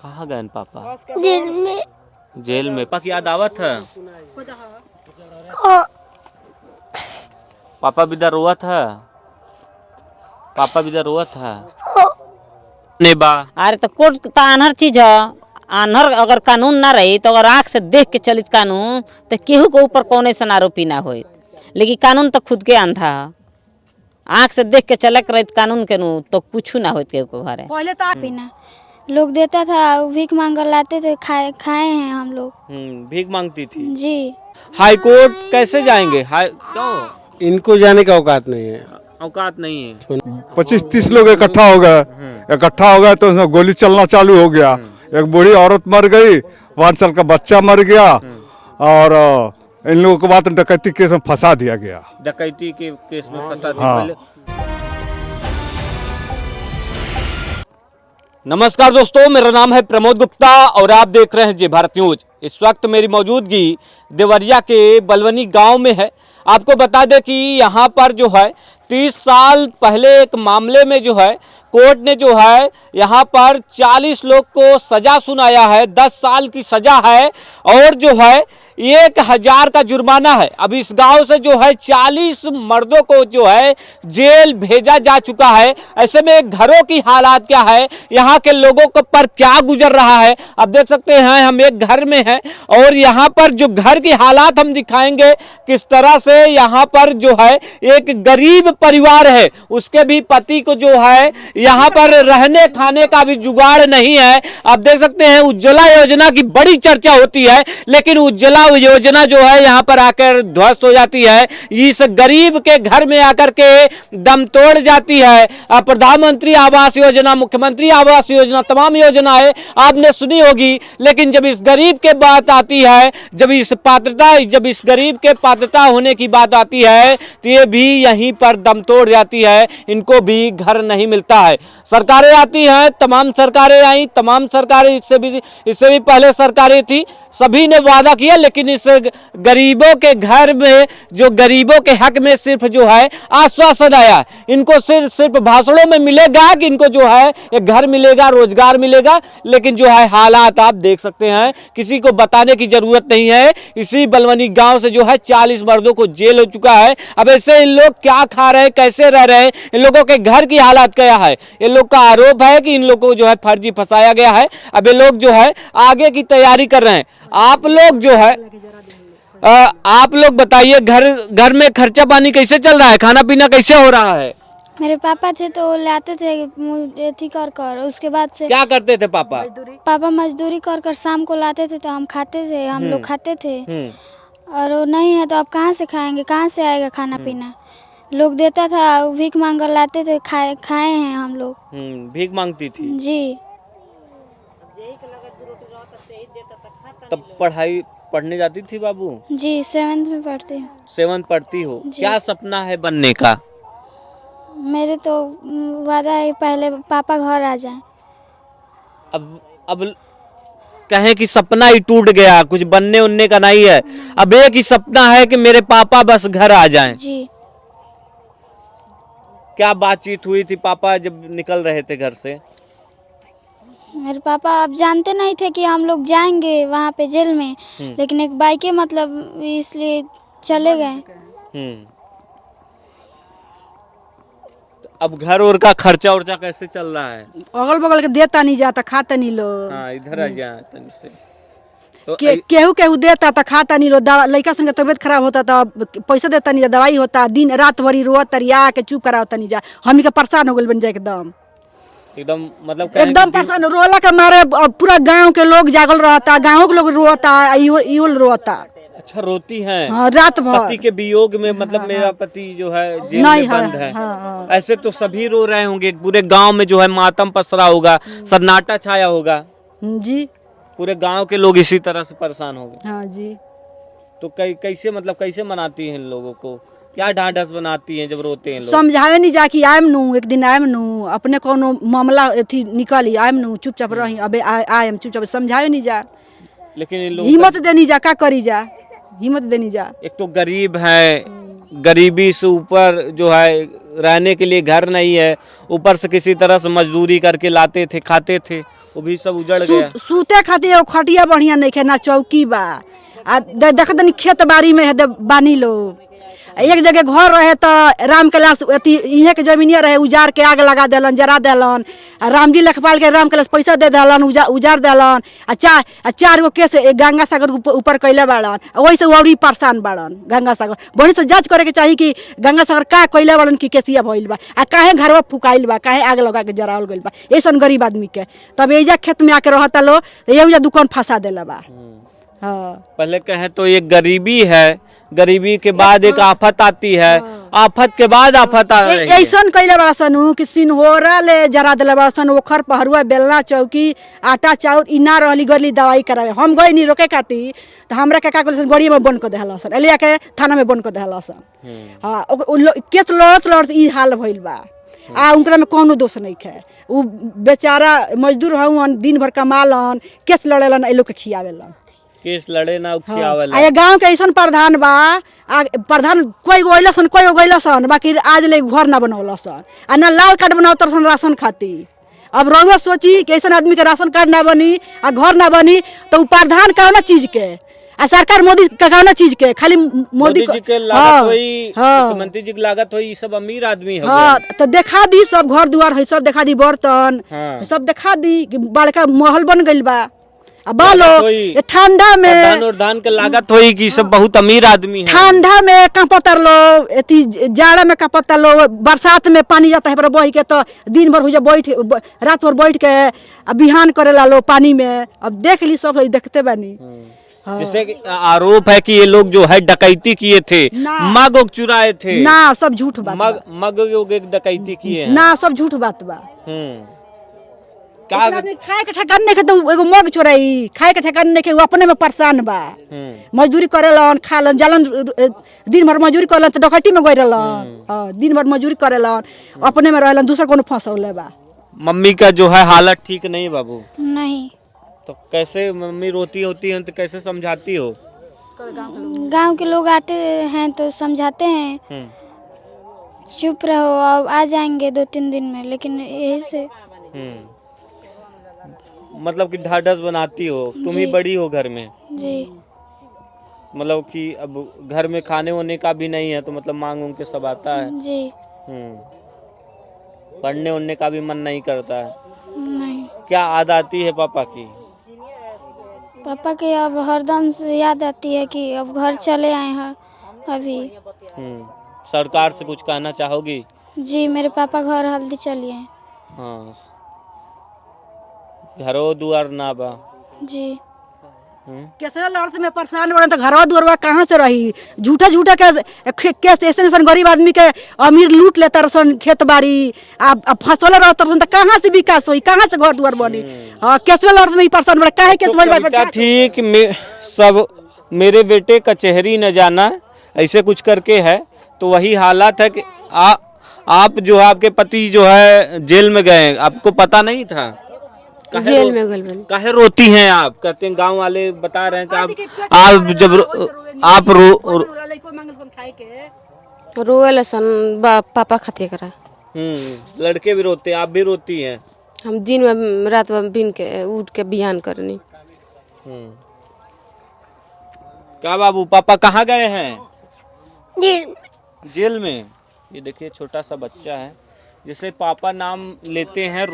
कहाँ गए पापा? जेल में। जेल में? पापा की याद आवत है? हाँ। पापा भी इधर रोआ था? पापा भी इधर रोआ था? हाँ। नहीं बा। अरे तो कोर्ट तो आनहर चीज है। आनहर अगर कानून ना रही तो अगर आँख से देख के चलित कानून तो केहू के ऊपर कौन ऐसा आरोपी ना हो। लेकिन कानून तो खुद के अंधा है। आँख से देख के चलक रही कानून के नु तो कुछ ना हो केहू के घरे। पहले तो पीना लोग देता था, भीख मांग कर लाते थे, खाए हैं हम लोग। भीख मांगती थी जी। हाई कोर्ट कैसे जाएंगे? क्यों? इनको जाने का औकात नहीं है। औकात नहीं है। 25-30 लोग इकट्ठा हो गए तो उसमें गोली चलना चालू हो गया। एक बूढ़ी औरत मर गई, 5 साल का बच्चा मर गया और इन लोगों को बात डकैती केस में फंसा दिया गया। डकैती के केस में फंसा दिया। हाँ। नमस्कार दोस्तों, मेरा नाम है प्रमोद गुप्ता और आप देख रहे हैं जय भारत न्यूज। इस वक्त मेरी मौजूदगी देवरिया के बलवनी गांव में है। आपको बता दें कि यहाँ पर जो है 30 साल पहले एक मामले में जो है कोर्ट ने जो है यहाँ पर 40 लोग को सजा सुनाया है। 10 साल की सजा है और जो है 1000 का जुर्माना है। अब इस गांव से जो है 40 मर्दों को जो है जेल भेजा जा चुका है। ऐसे में घरों की हालात क्या है, यहाँ के लोगों को पर क्या गुजर रहा है, आप देख सकते हैं। हम एक घर में हैं और यहाँ पर जो घर की हालात हम दिखाएंगे किस तरह से यहाँ पर जो है एक गरीब परिवार है, उसके भी पति को जो है यहाँ पर रहने खाने का भी जुगाड़ नहीं है। आप देख सकते हैं उज्ज्वला योजना की बड़ी चर्चा होती है, लेकिन उज्ज्वला योजना जो है यहाँ पर आकर ध्वस्त हो जाती है। इस गरीब के घर में आकर के दम तोड़ जाती है। प्रधानमंत्री आवास योजना, मुख्यमंत्री आवास योजना, तमाम योजनाएं आपने सुनी होगी, लेकिन जब इस गरीब के बात आती है, जब इस गरीब के पात्रता होने की बात आती है तो ये भी यहीं पर दम तोड़ जाती है। इनको भी घर नहीं मिलता है। सरकारें आती हैं, तमाम सरकारें आई, तमाम सरकारें इससे भी पहले सरकारें थी, सभी ने वादा किया, लेकिन इस गरीबों के घर में जो गरीबों के हक में सिर्फ जो है आश्वासन आया। इनको सिर्फ भाषणों में मिलेगा कि इनको जो है एक घर मिलेगा, रोजगार मिलेगा, लेकिन जो है हालात आप देख सकते हैं, किसी को बताने की जरूरत नहीं है। इसी बलवनी गांव से जो है 40 मर्दों को जेल हो चुका है। अब ऐसे इन लोग क्या खा रहे हैं, कैसे रह रहे हैं, इन लोगों के घर की हालात क्या है। इन लोग का आरोप है कि इन लोगों को जो है फर्जी फंसाया गया है। अब ये लोग जो है आगे की तैयारी कर रहे हैं। आप लोग जो है आप लोग बताइए, घर में खर्चा पानी कैसे चल रहा है, खाना पीना कैसे हो रहा है? मेरे पापा थे तो लाते थे एथी कर उसके बाद से क्या करते थे पापा? पापा मजदूरी कर शाम को लाते थे तो हम खाते थे, हम लोग खाते थे। और वो नहीं है तो अब कहाँ से खाएंगे, कहाँ से आएगा खाना पीना। लोग देता था, भीख मांग कर लाते थे, खाए हैं हम लोग। भीख मांगती थी जी। तब पढ़ने जाती थी बाबू? जी 7th में पढ़ती हूँ। 7th पढ़ती हो? क्या सपना है बनने का? मेरे तो वादा है पहले पापा घर आ जाएं। अब कहें कि सपना ही टूट गया, कुछ बनने उनने का नहीं है। अब एक ही सपना है कि मेरे पापा बस घर आ जाएं। जी। क्या बातचीत हुई थी पापा जब निकल रहे थे घर से? मेरे पापा अब जानते नहीं थे कि हम लोग जाएंगे वहाँ पे जेल में, लेकिन एक बाइक मतलब इसलिए चले गए। अब घर और का खर्चा उर्चा कैसे चल रहा है? अगल बगल के देता नहीं जाता, खाता नहीं लो। हाँ, इधर आ जा तनी से। तो केहू देता था, खाता नहीं लो। लड़का संग तबियत खराब होता था, पैसा देता नहीं जा, दवाई होता, दिन रात भरी रोता रिया के चुप कराता नहीं जा। हमनी के परेशान हो गए बन जाए एकदम मतलब एकदम परेशान। रोला के मारे पूरा गांव के लोग जागल रहता, गांव के लोग रोता, इहो रोता। अच्छा, रोती हैं? हाँ, रात भर। पति के वियोग में, मतलब मेरा पति जो है जेल में बंद है। हाँ। ऐसे तो सभी रो रहे होंगे, पूरे गांव में जो है मातम पसरा होगा, सन्नाटा छाया होगा जी। पूरे गांव के लोग इसी तरह से परेशान हो गए। हाँ जी। तो कैसे मनाती हैं इन लोगों को, क्या ढांढस बनाती हैं जब रोते हैं लोग? समझावे नहीं जा कि आयम नू, एक दिन आयम नू, अपने कोनो मामला थी निकली आयम नू, चुपचाप रही, अबे आयम चुपचाप, समझावे नहीं जा। लेकिन इन लोग हिम्मत देनी जा, क्या करी जा, हिम्मत देनी जा। एक तो गरीब है, गरीबी से ऊपर जो है रहने के लिए घर नहीं है, ऊपर से किसी तरह से मजदूरी करके लाते थे, खाते थे, वो भी सब उजड़ गया। सूते खातिर एगो खटिया बढ़िया नहीं खे, ना चौकी बा। आ देख तनी खेत बाड़ी में है बानी लोग। एक जगह घर रहे तो राम कैलाश अथी इहे के जमीनिया रहे, उजार के आग लगा देलन, जरा देलन। आ रामजी लेखपाल के राम कैलाश पैसा दे देलन, उजार देलन। आ 4 गो केस गंगा सागर ऊपर कैले बाड़न, वही से औरी परेशान बाड़न। गंगा सागर बड़ी से जांच करे के चाहिए कि गंगा सागर का कैले बाड़न की केसिया भइल बा, आ काहे घरवा फुकाइल बा, काहे आग लगा के जरावल गइल बा। ऐसन गरीब आदमी के तब एजा खेत में आके रहता लो तो एजा दुकान फंसा देला बा। हाँ, पहले कहें तो ये गरीबी है, गरीबी के बाद एक आफत आती है, आफत के बाद आफत आ रही है। ऐसन कैले बड़ा सन कि सिन्होरा ले जरा दिला बड़ा सन, ओखर पहरुआ बेलना चौकी आटा चाउर इना रहली गली दवाई करावे। हम गई नहीं रोके खातिर तो हमरा के का कइल गड़ी में बंद कर देहला सन, एलिया के थाना में बंद कर देहला सन। हाँ, केस लड़त ई हाल भइल बा। आ उनकरा में कोनो दोष नहीं है। उ बेचारा मजदूर हवन, दिन भर कमालन, केस लड़ेलन, ए लोग के खियावेलन। केस लड़े ना खियावेला। आ गांव के ऐसन प्रधान बा, प्रधान कोई गइलसन कोई गइलसन, बाकी आज ले घर ना बनौलसन, आ ना लाल कार्ड बनावत सन राशन खातिर। अब रउआ सोची कि ऐसन आदमी के राशन कार्ड ना बनी आ घर ना बनी तो उ प्रधान कौना चीज के, आ सरकार मोदी कौना चीज के, खाली मोदी जी के लागत होई, मुख्यमंत्री जी की लागत होई, सब अमीर आदमी है। हाँ, तो देखा दी सब घर दुआर है, सब देखा दी बर्तन, सब देखा दी कि बड़का महल बन गइल बा। अब बालो ठंडा में धान के लागत होई कि सब बहुत अमीर आदमी है। ठंडा में कांपतर लो, एती जाड़ा में कांपतर लो, बरसात में पानी जाता है पर बही के तो दिन भर हो जा बैठ रात भर बैठ के बिहान करेला लो पानी में। अब देख ली सब देखते बानी। जिससे आरोप है कि ये लोग जो है डकैती किए थे, मग चुराए थे। ना, सब झूठ बात। मग डकैती किए हैं। ना, सब झूठ बात बा। खाए के ठेकान नहीं के तो एगो मग चोराई, खाए के ठेकान नहीं के, वो अपने में परेशान बा। मजदूरी करेलन, खालन जालन, दिन भर मजदूरी करलन तो डकैती में गइलन। दिन भर मजदूरी करेलन, अपने में रहलन, दूसरा कोनो फंसौले बा। मम्मी का जो है हालत ठीक नहीं बाबू? नहीं। तो कैसे मम्मी रोती होती है तो कैसे समझाती हो? गांव के लोग आते हैं तो समझाते हैं, चुप रहो, अब आ जाएंगे 2-3 दिन में, लेकिन यही से मतलब कि ढाढ़स बनाती हो। तुम ही बड़ी हो घर में जी। मतलब कि अब घर में खाने होने का भी नहीं है तो मतलब मांग उनके सब आता है जी। पढ़ने उड़ने का भी मन नहीं करता है? नहीं। क्या याद आती है पापा की? पापा की अब हरदम से याद आती है कि अब घर चले आए हैं अभी। सरकार से कुछ कहना चाहोगी? जी, मेरे पापा घर हल्दी चलिए। हाँ, घरों दुआर ना बा जी। कैसे लड़त में परेशान बड़े तो घरवा दुआरवा कहाँ से रही? झूठा झूठा केस ऐसे गरीब आदमी के अमीर लूट लेता रसन, खेत बाड़ी अब फसल रहता रसन तो कहाँ से विकास होई, कहाँ से घर दुआर बनी? कैसे लड़त में परेशान बड़े, काहे केस भइल? ठीक सब मेरे बेटे कचहरी न जाना ऐसे कुछ करके है, तो वही हालात है कि आप जो है, आपके पति जो है जेल में गए, आपको पता नहीं था? जेल में गल बन। काहे रोती हैं आप? कहते हैं गांव वाले बता रहे हैं कि आप जब आप रोए सन पापा खाते करा। लड़के भी रोते हैं, आप भी रोती हैं? हम दिन में रात में बिन के उठ के बिहान करनी। क्या बाबू, पापा कहाँ गए हैं? जेल में। ये देखिए छोटा सा बच्चा है, जिसे पापा नाम लेते हैं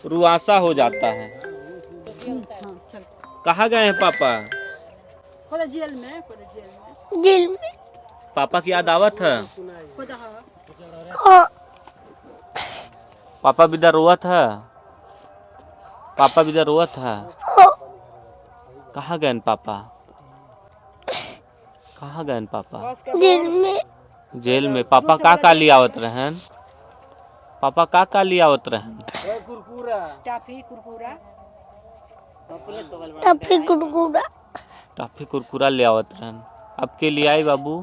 रुआसा हो जाता है। कहाँ गए हैं पापा? जेल में। जेल में। पापा की याद आवत है? पापा बिदा रोवत है? पापा बिदा रोवत है? कहाँ गए पापा? कहाँ गए पापा? जेल में। जेल में। पापा का लिया आवत रहन? पापा का लिया आवत रहन? टॉफी कुरकुरा ले आवत रहन। अब के लिए आई बाबू?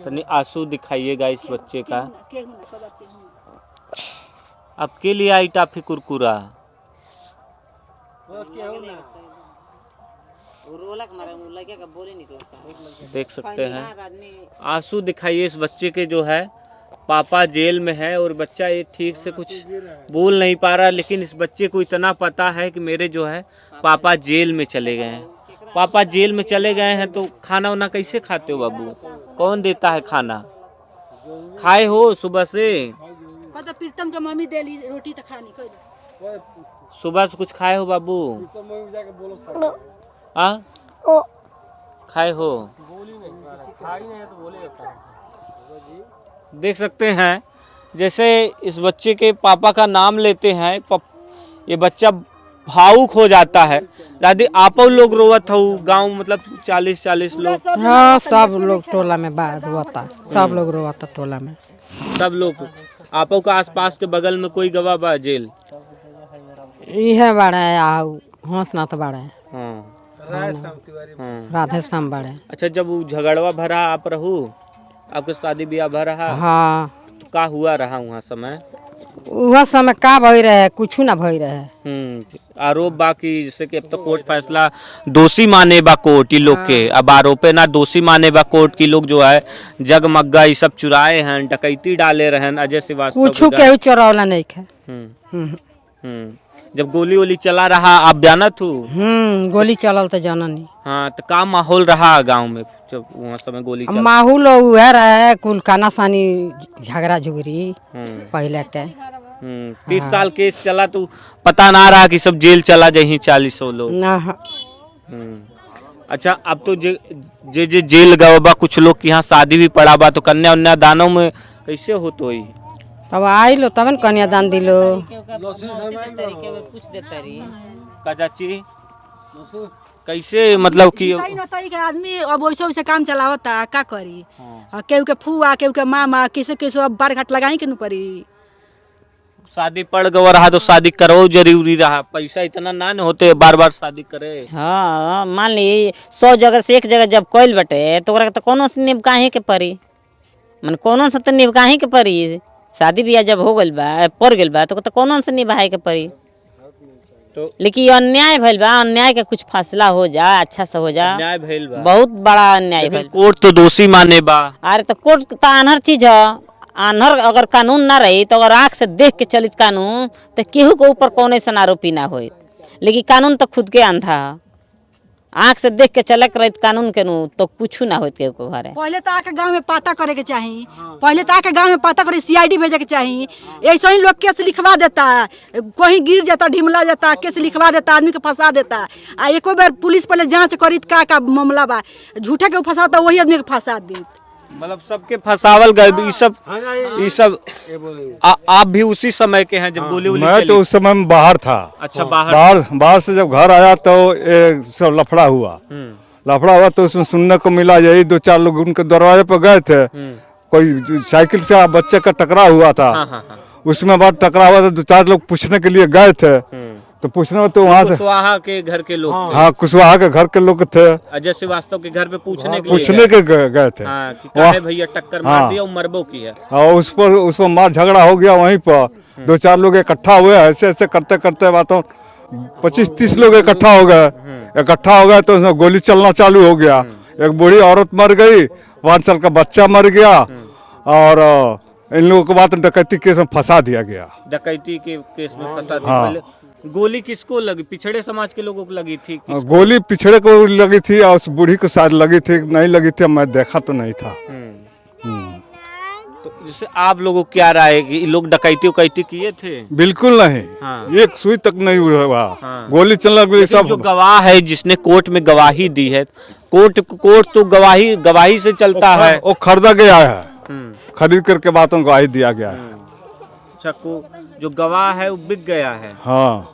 तनी आंसू दिखाइएगा इस बच्चे का। अब के लिए आई टॉफी कुरकुरा? देख सकते हैं आंसू दिखाइए इस बच्चे के जो है पापा जेल में है और बच्चा ये ठीक से कुछ बोल नहीं पा रहा, लेकिन इस बच्चे को इतना पता है कि मेरे जो है पापा जेल में चले गए हैं। पापा जेल में चले गए हैं तो खाना वाना कैसे खाते हो बाबू? कौन देता है खाना? खाए हो सुबह से? कहता प्रीतम के मम्मी देली रोटी तो खानी कोई सुबह से कुछ खाए हो बाबू? हाँ खाए हो? देख सकते हैं जैसे इस बच्चे के पापा का नाम लेते हैं, ये बच्चा भावुक हो जाता है। दादी आप लोग रोवत हो गांव, मतलब 40-40 लोग? हाँ सब लोग टोला में बाहर रोता, सब लोग रोता टोला में। सब लोग आपो का आसपास के बगल में कोई गवाह बा जेल? इहे बाड़ा है आओ हंसनाथ बाड़ा है, हाँ। राधे श्याम बाड़ा है। अच्छा, जब वो झगड़वा भरा आप रहू, आपके शादी ब्याह भरा, हाँ तो का हुआ रहा वहाँ समय? वह समय का भई रहे, कुछ ना भई रहे। आरोप बा कि जैसे कि अब तो कोर्ट फैसला दोषी माने बा कोर्ट ई लोग के, अब आरोपे ना दोषी माने बा कोर्ट की लोग जो है जगमग्गा ये सब चुराए हैं, डकैती डाले रहे हैं। अजय श्रीवास्तव कुछ के चोरौला नहीं खे। जब गोली वोली चला रहा आप जानत हो? गोली चलल तो जननी। हाँ, तो का माहौल रहा गांव में जब वहाँ समय गोली चला? माहौल उहे रहे कुल काना सानी झगड़ा झुगड़ी पहले के। 30 साल केस चला तो पता ना रहा कि सब जेल चला जाही 40 लोग। अच्छा, अब तो जे जेल गवा बा, कुछ लोग के यहाँ शादी भी पड़ा बा, तो कन्या उन्या दानों में कैसे हो तो? तब आई लो तब कन्यादान दिलो। का चाची कैसे, मतलब कि आदमी अब वैसे वैसे काम चलावता का करी? केहू के फुआ केहू के मामा किसी किसी अब बार घाट लगाई के न पड़ी। शादी पड़ गवा रहा तो शादी करो जरूरी रहा, पैसा इतना ना होते बार बार शादी करे। हाँ मान ली 100 जगह से एक जगह जब कोयल बटे तो ओकरा के तो कोनो से निभाही के पड़ी, मन कोनो से तो निभाही के पड़ी। शादी ब्याह जब हो गइल बा, पड़ गइल बा, तो कोनो से निभाए के पड़ी। तो लेकिन अन्याय भइल बा, अन्याय का कुछ फैसला हो जा, अच्छा से हो जा। अन्याय भइल बा, बहुत बड़ा अन्याय भइल। कोर्ट तो दोषी माने बा। अरे तो कोर्ट तो आन्हर चीज है, आन्हर अगर कानून ना रही तो अगर आँख से देख के चलित कानून तो केहू के ऊपर कौन ऐसा आरोपी ना हो। लेकिन कानून तो खुद के अंधा है, आँख से देख के चलक रही कानून के नु तो कुछ ना होत के घरे। पहले तो आके गांव में पता करे के चाहिए, पहले तो आके गांव में पता करे CID भेजे के चाहिए। ऐसा ही लोग केस लिखवा देता, कहीं गिर जाता ढिमला जाता केस लिखवा देता, आदमी के फंसा देता। आ एको बार पुलिस पहले जांच करी का मामला बा, झूठे के फंसाता वही आदमी के फंसा दी। मतलब सबके फंसावल गए ये सब आप भी उसी समय के हैं जब गोली वोली मैं तो उस समय में बाहर था। अच्छा, बाहर से जब घर आया तो सब लफड़ा हुआ तो उसमें सुनने को मिला यही 2-4 लोग उनके दरवाजे पर गए थे, कोई साइकिल से बच्चे का टकरा हुआ था। उसमें बाद टकरा हुआ था, 2-4 लोग पूछने के लिए गए थे, तो पूछने में तो वहाँ से कुशवाहा के घर के लोग, हाँ कुशवाहा के घर के लोग थे, अजय श्रीवास्तव के घर पे पूछने के गए थे। कि काहे भैया टक्कर मार दिया, मरबो की है। और उस पर मार झगड़ा हो गया वहीं पर। 2-4 लोग इकट्ठा हुए, ऐसे ऐसे करते करते बातों 25-30 लोग इकट्ठा हो गए तो उसमें गोली चलना चालू हो गया। एक बूढ़ी औरत मर गई, 5 साल का बच्चा मर गया, और इन लोगों को बात डकैती केस में फंसा दिया गया। डकैती के केस में फंसा दिया। गोली किसको लगी? पिछड़े समाज के लोगों को लगी थी? गोली पिछड़े को लगी थी और उस बूढ़ी को शायद लगी थी, नहीं लगी थी, मैं देखा तो नहीं था। तो जैसे आप लोगों को क्या राय है कि लोग डकैती उकैती किए थे? बिल्कुल नहीं, एक सुई तक नहीं हुआ। गोली चलने लगी सब। जो गवाह है जिसने कोर्ट में गवाही दी है, कोर्ट तो गवाही से चलता है। वो खरीदा गया है, खरीद करके बातों को गवाही दिया गया है। अच्छा, जो गवाह है वो बिक गया है। हाँ,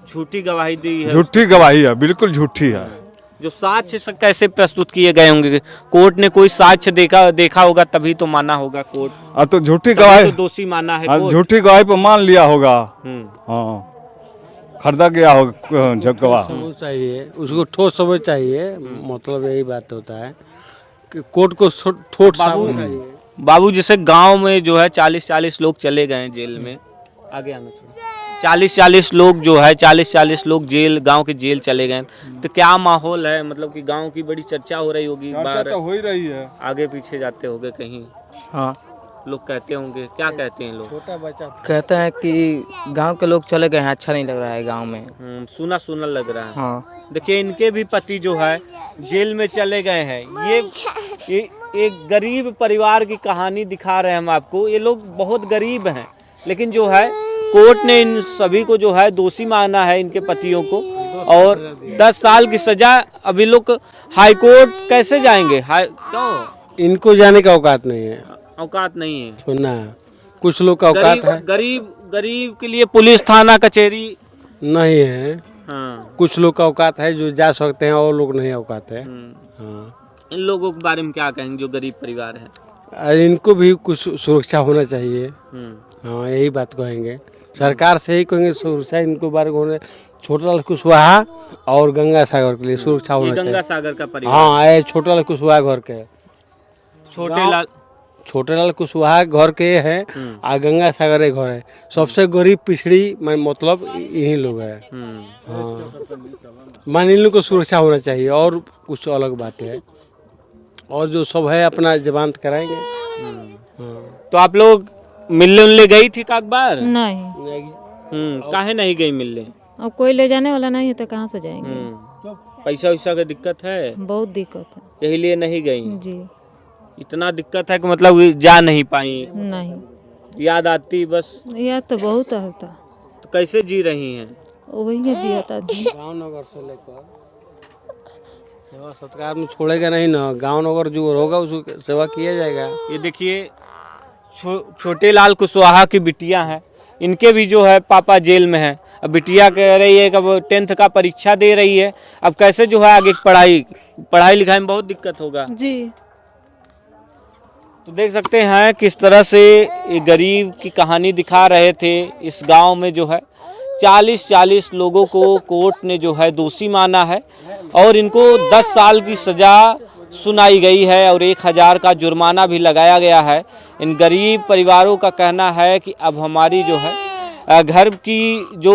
झूठी गवाही दी है, झूठी गवाही है, बिल्कुल झूठी है। जो साक्ष्य कैसे प्रस्तुत किए गए होंगे? कोर्ट ने कोई साक्ष्य देखा होगा तभी तो माना होगा कोर्ट। तो झूठी गवाही तो दोषी माना है कोर्ट। झूठी गवाही पर मान लिया होगा। हाँ, खरीदा गया होगा जब गवाह। चाहिए उसको ठोस सबूत चाहिए, मतलब यही बात होता है कि कोर्ट को ठोस सबूत चाहिए। बाबू जैसे गांव में जो है 40-40 लोग चले गए जेल में, आगे आना थोड़ा। 40-40 लोग जो है 40-40 लोग जेल, गांव के जेल चले गए, तो क्या माहौल है? मतलब कि गांव की बड़ी चर्चा हो रही होगी, बार तो हो ही रही है, आगे पीछे जाते होगे कहीं। हाँ लोग कहते होंगे, क्या कहते हैं लोग? छोटा बच्चा कहते हैं कि गांव के लोग चले गए हैं, अच्छा नहीं लग रहा है गांव में। सुना सुना लग रहा है। हाँ, देखिए इनके भी पति जो है जेल में चले गए हैं। ये एक गरीब परिवार की कहानी दिखा रहे हैं हम आपको। ये लोग बहुत गरीब हैं, लेकिन जो है कोर्ट ने इन सभी को जो है दोषी माना है, इनके पतियों को, और 10 साल की सजा। अभी लोग हाई कोर्ट कैसे जाएंगे? क्यों? इनको जाने का औकात नहीं है, औकात नहीं है। सुनना कुछ लोग का औकात है, गरीब के लिए पुलिस थाना कचहरी नहीं है। हाँ। कुछ लोग का औकात है जो जा सकते हैं, और लोग नहीं औकात है। हाँ, इन लोगों के बारे में क्या कहेंगे जो गरीब परिवार है? इनको भी कुछ सुरक्षा होना चाहिए। हाँ, यही बात कहेंगे, सरकार से ही कहेंगे सुरक्षा इनको बारे में होने। छोटा लाल कुशवाहा और गंगा सागर के लिए सुरक्षा होना चाहिए। गंगा सागर का परिवार। हाँ, ये छोटा लाल कुशवाहा घर के छोटे लाल कुशवाहा घर के हैं, आ गंगा सागर घर है। सबसे गरीब पिछड़ी मतलब यही लोग है। हाँ, मान इन लोग को सुरक्षा होना चाहिए, और कुछ अलग बात है। और जो सब है अपना जमानत कराएंगे। हाँ। तो आप लोग मिलने उनले गई थी काक बार? नहीं, काहे नहीं गई मिलने? अब कोई ले जाने वाला नहीं है तो कहाँ से जाएंगे? पैसा वैसा का दिक्कत है? बहुत दिक्कत है यही लिए नहीं गई? जी। इतना दिक्कत है कि मतलब जा नहीं पाई? नहीं, याद आती बस? याद तो बहुत आता। तो कैसे जी रही हैं? वही जी आता जी। गाँव नगर से लेकर सेवा सत्कार में छोड़ेगा नहीं ना। गाँव नगर जो होगा उसको सेवा किया जाएगा। ये देखिए छोटे लाल कुशवाहा की बिटिया है, इनके भी जो है पापा जेल में है। अब बिटिया कह रही है कि अब 10th का परीक्षा दे रही है, अब कैसे जो है आगे पढ़ाई लिखाई में बहुत दिक्कत होगा जी। तो देख सकते हैं किस तरह से ये गरीब की कहानी दिखा रहे थे। इस गांव में जो है 40 लोगों को कोर्ट ने जो है दोषी माना है और इनको 10 साल की सज़ा सुनाई गई है और 1000 का जुर्माना भी लगाया गया है। इन गरीब परिवारों का कहना है कि अब हमारी जो है घर की जो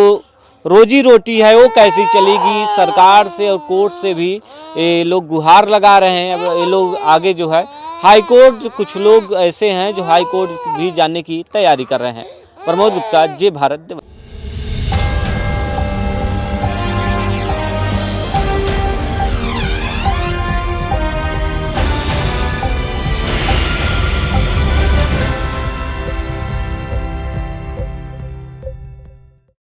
रोजी रोटी है वो कैसी चलेगी। सरकार से और कोर्ट से भी ये लोग गुहार लगा रहे हैं। अब ये लोग आगे जो है हाई कोर्ट, कुछ लोग ऐसे हैं जो हाई कोर्ट भी जाने की तैयारी कर रहे हैं। प्रमोद गुप्ता, जय भारत।